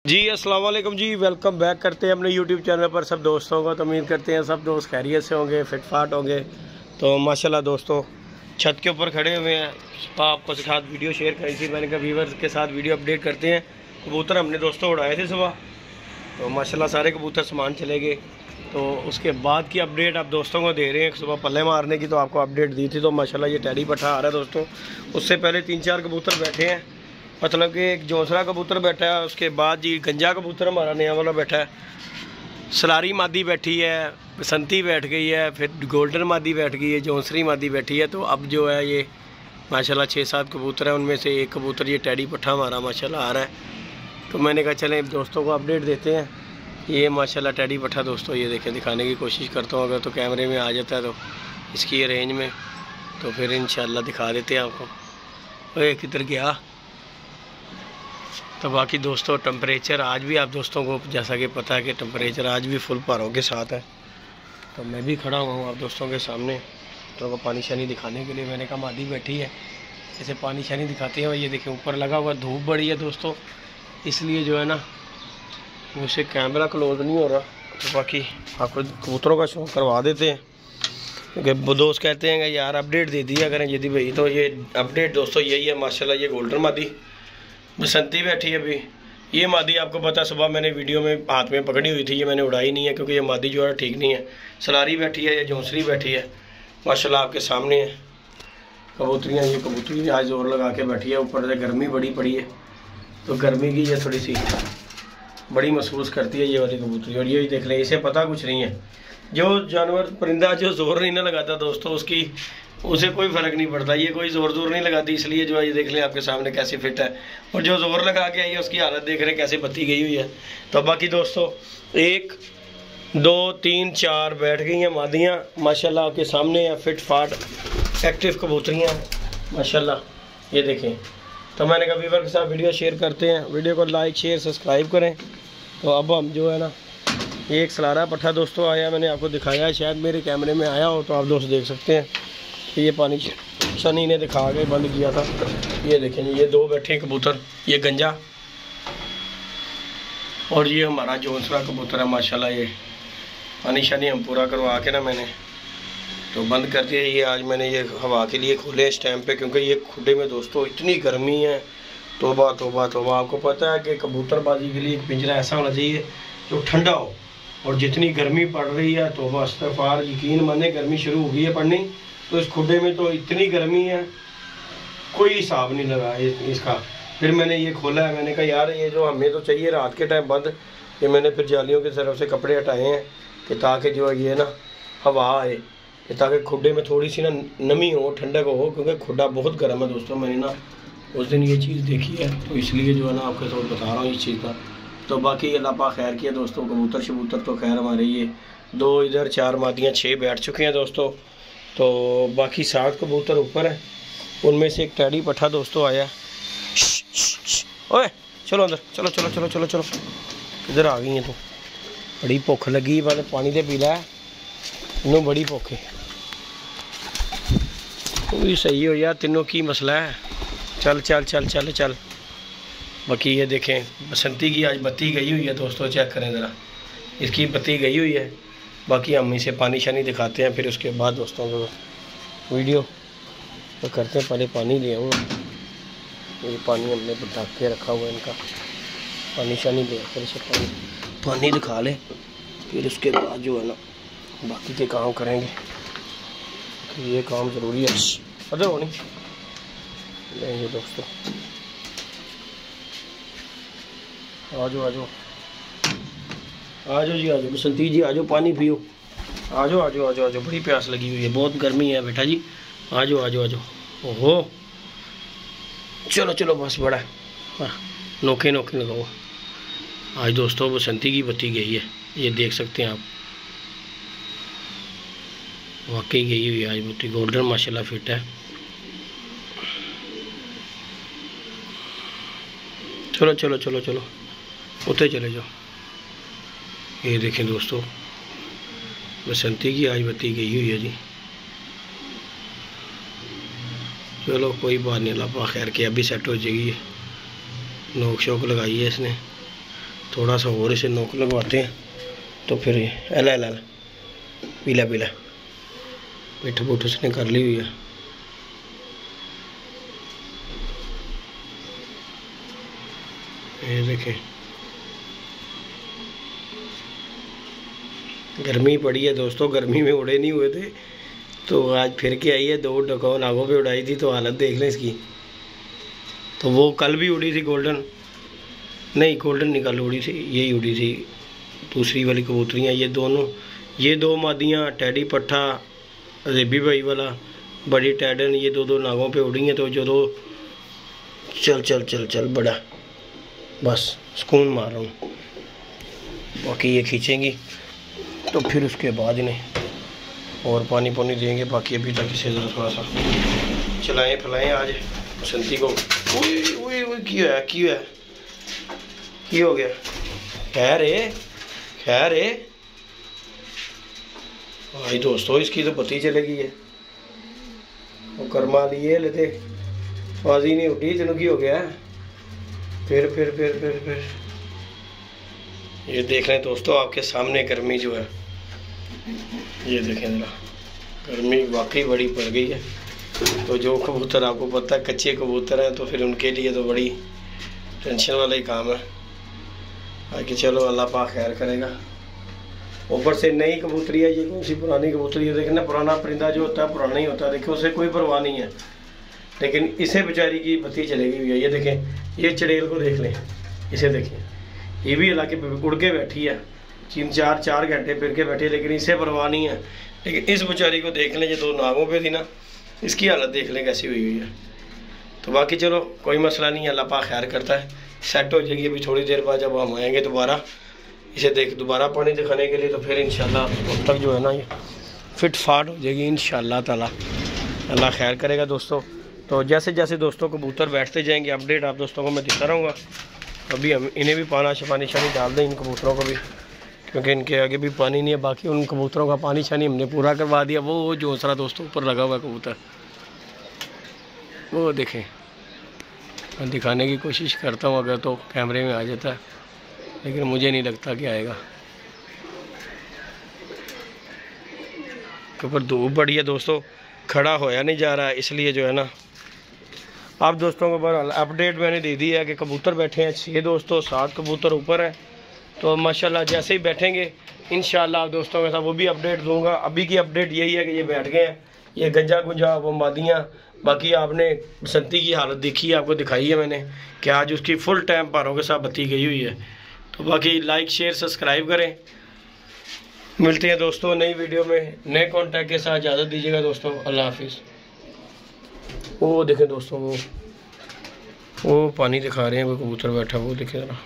जी अस्सलाम वालेकुम जी, welcome back करते हैं अपने यूट्यूब चैनल पर सब दोस्तों को। तो उम्मीद करते हैं सब दोस्त खैरियत से होंगे, फिटफाट होंगे। तो माशाल्लाह दोस्तों छत के ऊपर खड़े हुए हैं। आपको साथ वीडियो शेयर करी थी मैंने कहा व्यूवर्स के साथ वीडियो अपडेट करते हैं। कबूतर हमने दोस्तों उड़ाए थे सुबह, तो माशाल्लाह सारे कबूतर सामान चले गए। तो उसके बाद की अपडेट आप दोस्तों को दे रहे हैं। सुबह पल्ले मारने की तो आपको अपडेट दी थी। तो माशाल्लाह ये टैडी पट्ठा आ रहा है दोस्तों। उससे पहले 3-4 कबूतर बैठे हैं, मतलब कि एक जोसरा कबूतर बैठा है, उसके बाद जी गंजा कबूतर हमारा नया वाला बैठा है, सलारी मादी बैठी है, बसंती बैठ गई है, फिर गोल्डन मादी बैठ गई है, जोसरी मादी बैठी है। तो अब जो है ये माशाल्लाह 6-7 कबूतर हैं, उनमें से एक कबूतर ये टैडी पट्ठा हमारा माशाल्लाह आ रहा है। तो मैंने कहा चलें दोस्तों को अपडेट देते हैं। ये माशाल्लाह टैडी पट्ठा दोस्तों ये देखें, दिखाने की कोशिश करता हूँ, अगर तो कैमरे में आ जाता है तो इसकी रेंज में, तो फिर इंशाल्लाह दिखा देते हैं आपको। ओए किधर गया। तो बाकी दोस्तों टेम्परेचर आज भी आप दोस्तों को जैसा कि पता है कि टेम्परेचर आज भी फुल पारों के साथ है। तो मैं भी खड़ा हुआ हूँ आप दोस्तों के सामने, तो पानी शानी दिखाने के लिए। मैंने कहा मादी बैठी है, जैसे पानी शानी दिखाते हैं। ये देखें ऊपर लगा हुआ, धूप बड़ी है दोस्तों, इसलिए जो है ना मुझसे कैमरा क्लोज नहीं हो रहा। तो बाकी आपको कबूतरों का शौक करवा देते हैं, क्योंकि दोस्त कहते हैं कि यार अपडेट दे दिया करें यदि भाई। तो ये अपडेट दोस्तों यही है माशाल्लाह। ये गोल्डन मादी बसंती बैठी है अभी। ये मादी आपको पता है सुबह मैंने वीडियो में हाथ में पकड़ी हुई थी, ये मैंने उड़ाई नहीं है क्योंकि ये मादी जो है ठीक नहीं है। सलारी बैठी है, ये जोसरी बैठी है, माशाल्लाह आपके सामने है। कबूतरियाँ, ये कबूतरी आज जोर लगा के बैठी है। ऊपर से गर्मी बड़ी पड़ी है, तो गर्मी की ये थोड़ी सी बड़ी महसूस करती है ये वाली कबूतरी। और ये देख लें, इसे पता कुछ नहीं है। जो जानवर परिंदा जो जोर नहीं ना लगाता दोस्तों, उसे कोई फ़र्क नहीं पड़ता। ये कोई ज़ोर नहीं लगाती, इसलिए जो है ये देख लें आपके सामने कैसी फिट है। और जो ज़ोर लगा के आई है उसकी हालत देख रहे हैं कैसे बत्ती गई हुई है। तो बाकी दोस्तों 1 2 3 4 बैठ गई हैं मादियाँ माशाल्लाह आपके सामने हैं। फिट फाट एक्टिव कबूतरियाँ माशाल्लाह ये देखें। तो मैंने कहा व्यूअर के साथ वीडियो शेयर करते हैं, वीडियो को लाइक शेयर सब्सक्राइब करें। तो अब हम जो है ना, ये एक सलारा पट्ठा दोस्तों आया, मैंने आपको दिखाया है, शायद मेरे कैमरे में आया हो तो आप दोस्त देख सकते हैं। ये पानी शनी ने दिखा के बंद किया था। ये देखें ये 2 बैठे हैं कबूतर, ये गंजा और ये हमारा जोसरा कबूतर है माशाल्लाह। ये पानी शनी हम पूरा करवा के ना मैंने तो बंद कर दिया। ये आज मैंने ये हवा के लिए खोले इस टाइम पे, क्योंकि ये खुडे में दोस्तों इतनी गर्मी है, तोबा तोबा तोबा। आपको पता है कि कबूतरबाजी के लिए एक पिंजरा ऐसा होना चाहिए जो ठंडा हो, और जितनी गर्मी पड़ रही है तोबा इस्तगफार, यकीन माने गर्मी शुरू हो गई है पड़नी। तो इस खुडे में तो इतनी गर्मी है कोई हिसाब नहीं लगा इसका। फिर मैंने ये खोला है, मैंने कहा यार ये जो हमें तो चाहिए रात के टाइम बंद। ये मैंने फिर जालियों की तरफ से कपड़े हटाए हैं कि ताकि जो है ये ना हवा आए, ताकि खुडे में थोड़ी सी ना नमी हो, ठंडक हो, क्योंकि खुडा बहुत गर्म है दोस्तों। मैंने ना उस दिन ये चीज़ देखी है, तो इसलिए जो है ना आपके साथ बता रहा हूँ इस चीज़ का। तो बाकी अल्लाह पाक खैर किया दोस्तों। कबूतर शबूतर तो खैर हमारे ये 2 इधर 4 मादियाँ 6 बैठ चुके हैं दोस्तों। तो बाकी 7 कबूतर ऊपर है, उनमें से एक टैडी पट्ठा दोस्तों आया। ओए चलो अंदर, चलो चलो चलो चलो चलो, इधर आ गई है तू। बड़ी भुख लगी, पहले पानी तो पी लै, इन्हों बड़ी भुख है। तू भी सही हो यार, तीनों की मसला है। चल चल चल चल चल। बाकी ये देखें बसंती की आज बत्ती गई हुई है दोस्तों, चेक करें ज़रा, इसकी बत्ती गई हुई है। बाकी हम इसे पानी शानी दिखाते हैं, फिर उसके बाद दोस्तों वीडियो तो करते हैं। पहले पानी ले आऊँगा, ये पानी हमने ढक के रखा हुआ है इनका, पानी शानी ले फिर इसे पानी दिखा ले, फिर उसके बाद जो है ना बाकी के काम करेंगे, कि ये काम ज़रूरी है। अदर होनी लेंगे दोस्तों, आ जाओ आ जाओ आ जाओ जी, आ जाओ बसंती जी, आ जाओ पानी पियो, आ जाओ आ जाओ आ जाओ आ जाओ। बड़ी प्यास लगी हुई है, बहुत गर्मी है बेटा जी, आ जाओ आ जाओ आ जाओ। ओहो चलो चलो बस बड़ा है, नोखे नोखे लगाओ। आज दोस्तों बसंती की बत्ती गई है, ये देख सकते हैं आप, वाकई गई हुई है आज बत्ती। गोल्डन माशाल्लाह फिट है। चलो चलो चलो चलो उतरे चले जाओ। ये देखें दोस्तों बसंती की आज बत्ती गई हुई है जी। चलो कोई बात नहीं, अल्लाह पाक खैर के अभी सेट हो जाएगी। नोक शोक लगाई है इसने, थोड़ा सा और इसे नोक लगवाते हैं तो फिर एला एला पीला पीला पिठ पुठ उसने कर ली हुई है। ये देखें, गर्मी पड़ी है दोस्तों, गर्मी में उड़े नहीं हुए थे तो आज फिर के आई है। 2 डकौन आगों पे उड़ाई थी तो हालत देख लें इसकी। तो वो कल भी उड़ी थी गोल्डन, नहीं गोल्डन नहीं कल उड़ी थी, यही उड़ी थी दूसरी वाली कबूतरियाँ। ये दोनों, ये 2 मादियाँ टैडी पट्ठा रेबी भाई वाला बड़ी टैडन, ये 2 नागों पे उड़ी हैं। तो जो 2 चल चल चल चल बड़ा, बस सुकून मार रहा हूँ। बाकी ये खींचेंगी तो फिर उसके बाद इन्हें और पानी पानी देंगे। बाकी अभी तक इसे ज़रा थोड़ा सा चलाएं फैलाएं आज बसंती को। क्यों है की हो गया? खैर है भाई दोस्तों, इसकी तो पति चलेगी है। वो कर्मा लिए लेते बाजी नहीं उठी, तेन की हो गया? फिर ये देख लें दोस्तों आपके सामने गर्मी जो है, ये देखें जरा, गर्मी वाकई बड़ी पड़ गई है। तो जो कबूतर आपको पता है कच्चे कबूतर हैं तो फिर उनके लिए तो बड़ी टेंशन वाला ही काम है। बाकी चलो अल्लाह पाक खैर करेगा। ऊपर से नई कबूतरी है, ये कौन सी पुरानी कबूतरी है? देखना, पुराना परिंदा जो होता है पुराना ही होता है, देखिए उसे कोई परवाह नहीं है। लेकिन इसे बेचारी की बत्ती चलेगी हुई है। ये देखें, ये चड़ेल को देख लें, इसे देखिए, ये भी इलाके पे उड़ के बैठी है, 3-4 घंटे फिर के बैठी है, लेकिन इसे परवाह नहीं है। लेकिन इस बेचारी को देख लें, ये 2 नागों पे थी ना, इसकी हालत देख लें कैसी हुई हुई है। तो बाकी चलो कोई मसला नहीं है, अल्लाह पाक खैर करता है, सेट हो जाएगी। अभी थोड़ी देर बाद जब हम आएंगे दोबारा इसे दोबारा पानी दिखाने के लिए, तो फिर इंशाल्लाह उस तक जो है ना ये फिट फाट हो जाएगी इंशाल्लाह ताला। अल्लाह खैर करेगा दोस्तों। तो जैसे जैसे दोस्तों कबूतर बैठते जाएंगे अपडेट आप दोस्तों को मैं देता रहूँगा। अभी हम इन्हें भी पानी शानी डाल दें, इन कबूतरों को भी, क्योंकि इनके आगे भी पानी नहीं है। बाकी उन कबूतरों का पानी शानी हमने पूरा करवा दिया। वो जो दूसरा दोस्तों ऊपर लगा हुआ है कबूतर, वो देखें, मैं दिखाने की कोशिश करता हूँ अगर तो कैमरे में आ जाता है, लेकिन मुझे नहीं लगता कि आएगा। के ऊपर धूप बड़ी है दोस्तों, खड़ा होया नहीं जा रहा है, इसलिए जो है ना आप दोस्तों को ऊपर अपडेट मैंने दे दी है कि कबूतर बैठे हैं 6 दोस्तों, 7 कबूतर ऊपर हैं। तो माशाल्लाह जैसे ही बैठेंगे इंशाल्लाह आप दोस्तों के साथ वो भी अपडेट दूंगा। अभी की अपडेट यही है कि ये बैठ गए हैं, ये गंजा गुंजा वो मादियाँ। बाकी आपने बसंती की हालत देखी है, आपको दिखाई है मैंने कि आज उसकी फुल टाइम पारों के साथ बत्ती गई हुई है। तो बाकी लाइक शेयर सब्सक्राइब करें। मिलते हैं दोस्तों नई वीडियो में नए कॉन्टैक्ट के साथ। इजाज़त दीजिएगा दोस्तों, अल्लाह हाफिज़। वो देखें दोस्तों, वो पानी दिखा रहे हैं, वो कबूतर बैठा, वो देखें ज़रा।